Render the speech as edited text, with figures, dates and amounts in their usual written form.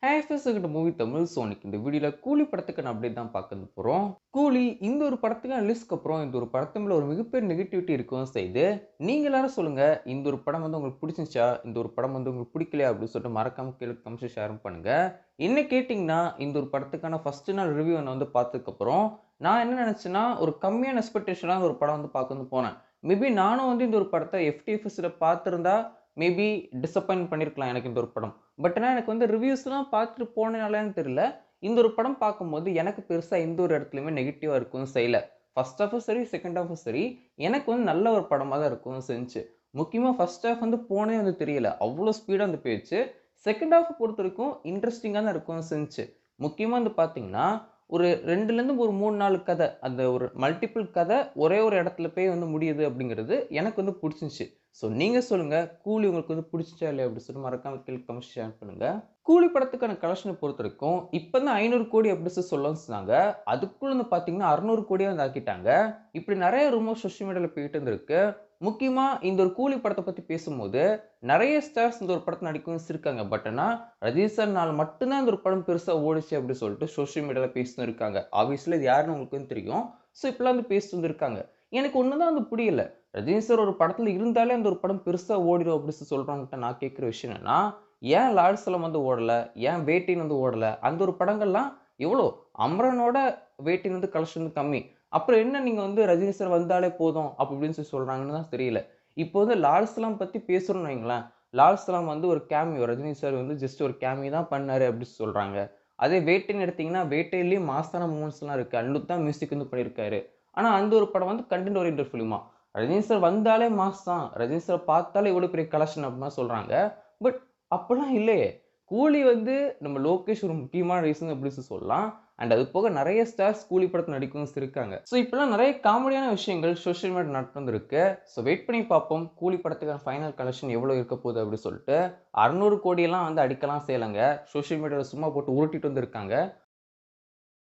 Hi first movie Tamil sonic இந்த வீடியோல கூலி படத்துக்கான அப்டேட் தான் பார்க்க போறோம். கூலி இந்த ஒரு படத்துக்கான லிஸ்ட்க்கு அப்புறம் இந்த ஒரு படத்து மேல ஒரு மிகப்பெரிய நெகட்டிவிட்டி இருக்கவும் செய்யுது. நீங்க எல்லாரும் சொல்லுங்க, இந்த ஒரு படம் வந்து உங்களுக்கு பிடிச்சிருந்துச்சா? இந்த ஒரு படம் வந்து உங்களுக்கு பிடிக்கலையா? அப்படின்னு சொல்லிட்டு மறக்காம கீழ கமெண்ட்ஸ்ல ஷேர் பண்ணுங்க. என்ன கேட்டீங்கன்னா, இந்த ஒரு படத்துக்கான ஃபர்ஸ்ட் நாள் ரிவ்யூ நான் வந்து பார்த்ததுக்கு அப்புறம், நான் என்ன நினைச்சேன்னா, ஒரு கம்மியான எக்ஸ்பெக்டேஷன்ல ஒரு படம் வந்து பார்க்க வந்து போனேன். மேபி நானும் வந்து இந்த ஒரு படத்த எஃப்டிஎஃப்எஸ்ல பார்த்திருந்தா, மேபி டிசப்பாயிண்ட் பண்ணியிருக்கலாம் எனக்கு இந்த ஒரு படம். பட் ஆனா எனக்கு வந்து ரிவ்யூஸ்லாம் பார்த்துட்டு போனனாலன்னு தெரியல. இந்த ஒரு படம் பார்க்கும்போது எனக்கு பெருசா எந்த ஒரு இடத்துலயுமே நெகட்டிவா இருக்கவும் செய்யல. ஃபர்ஸ்ட் ஹாஃப்பும் சரி, செகண்ட் ஹாஃப்பும் சரி, எனக்கு வந்து நல்ல ஒரு படமா தான் இருக்கவும் செஞ்சுச்சு. முக்கியமா ஃபர்ஸ்ட் ஹாஃப் வந்து போனதே வந்து தெரியல. அவ்ளோ ஸ்பீடா வந்து போயிருச்சு. செகண்ட் ஹாஃப் பொறுத்தவரைக்கும் இன்ட்ரஸ்டிங்கா தான் இருக்கவும் செஞ்சுச்சு. முக்கியமா வந்து பார்த்தீங்கன்னா, ஒரு 2லேருந்து ஒரு 3, 4 கதை. அந்த ஒரு மல்டிபிள் கதை ஒரே ஒரு இடத்துல போய் வந்து முடியுது அப்படிங்கிறது எனக்கு வந்து புடிச்சிருந்துச்சு. ஸோ நீங்க சொல்லுங்க, கூலி உங்களுக்கு வந்து புடிச்சுச்சா இல்லையா? அப்படி சொல்லிட்டு மறக்காம கீழ கமெண்ட்ஸ் ஷேர் பண்ணுங்க. கூலி படத்துக்கான கலெக்ஷன பொறுத்தவரைக்கும், இப்ப தான் 500 கோடி அப்படி சொல்லவும் சொன்னாங்க. அதுக்குள்ள வந்து பார்த்தீங்கன்னா 600 கோடியா வந்து ஆக்கிட்டாங்க. இப்படி நெறைய ரூமர்ஸ் சோசியல் மீடியால போயிட்டு இருந்திருக்கு. முக்கியமா இந்த ஒரு கூலி படத்த பத்தி பேசும்போது, நெறைய ஸ்டார்ஸ் இந்த ஒரு படத்துல நடிக்கவும் வச்சிருக்காங்க. பட் ஆனா, ரஜினி சார்னால மட்டும் தான் இந்த ஒரு படம் பெருசா ஓடுச்சு அப்படி சொல்லிட்டு சோசியல் மீடியால பேசின்னு இருக்காங்க. ஆப்வியஸ்லி இது யாருன்னு உங்களுக்கு வந்து தெரியும். ஸோ இப்படிலாம் வந்து பேசிட்டு இருந்திருக்காங்க. எனக்கு ஒண்ணு தான் வந்து புரியல. ரஜினி சார் ஒரு படத்துல இருந்தாலே அந்த ஒரு படம் பெருசா ஓடிரும் அப்படின்னு சொல்றவங்ககிட்ட நான் கேட்கிற விஷயம் என்னன்னா, ஏன் லார்ட் சலம் வந்து ஓடல? ஏன் வேட்டைன்னு வந்து ஓடல? அந்த ஒரு படங்கள்லாம் எவ்வளோ? அமரனோட வேட்டையின் வந்து கலெக்ஷன் வந்து கம்மி. அப்புறம் என்ன நீங்க வந்து ரஜினி சார் வந்தாலே போதும் அப்படி இப்படின்னு சொல்லி சொல்றாங்கன்னு தான் தெரியல. இப்போ வந்து லால் சலாம் பத்தி பேசுறோம்னு வைங்களேன். லால் சலாம் வந்து ஒரு கேமியோ. ரஜினி சார் வந்து ஜஸ்ட் ஒரு கேமியோ தான் பண்ணாரு அப்படி சொல்றாங்க. அதே வேட்டைன்னு எடுத்தீங்கன்னா, வேட்டையிலேயே மாஸான மூவ்மெண்ட்ஸ்லாம் இருக்கு. அனிருத் தான் மியூசிக் வந்து பண்ணியிருக்காரு. ஆனா அந்த ஒரு படம் வந்து கன்டென்ட் ஓரியன்டட் ஃபிலிமா. ரஜினி சார் வந்தாலே மாஸ் தான். ரஜினி சார பார்த்தாலே இவ்வளோ பெரிய கலெக்ஷன் அப்படின்லாம் சொல்றாங்க. பட் அப்பலாம் இல்லையே. கூலி வந்து நம்ம லோகேஷ் ஒரு முக்கியமான ரீசன் அப்படின்னு சொல்லலாம். அண்ட் அது போக நெறைய ஸ்டார்ஸ் கூலி படத்துல நடிக்கவும் இருக்காங்க. ஸோ இப்பலாம் நெறைய காமெடியான விஷயங்கள் சோசியல் மீடியால நடந்திருக்கு. ஸோ வெயிட் பண்ணி பார்ப்போம். கூலி படத்துக்கான ஃபைனல் கலெக்ஷன் எவ்வளோ இருக்க போகுது அப்படி சொல்லிட்டு. 600 கோடியெல்லாம் வந்து அடிக்கலாம் செய்யலங்க. சோசியல் மீடியால சும்மா போட்டு உருட்டிட்டு வந்து இருக்காங்க.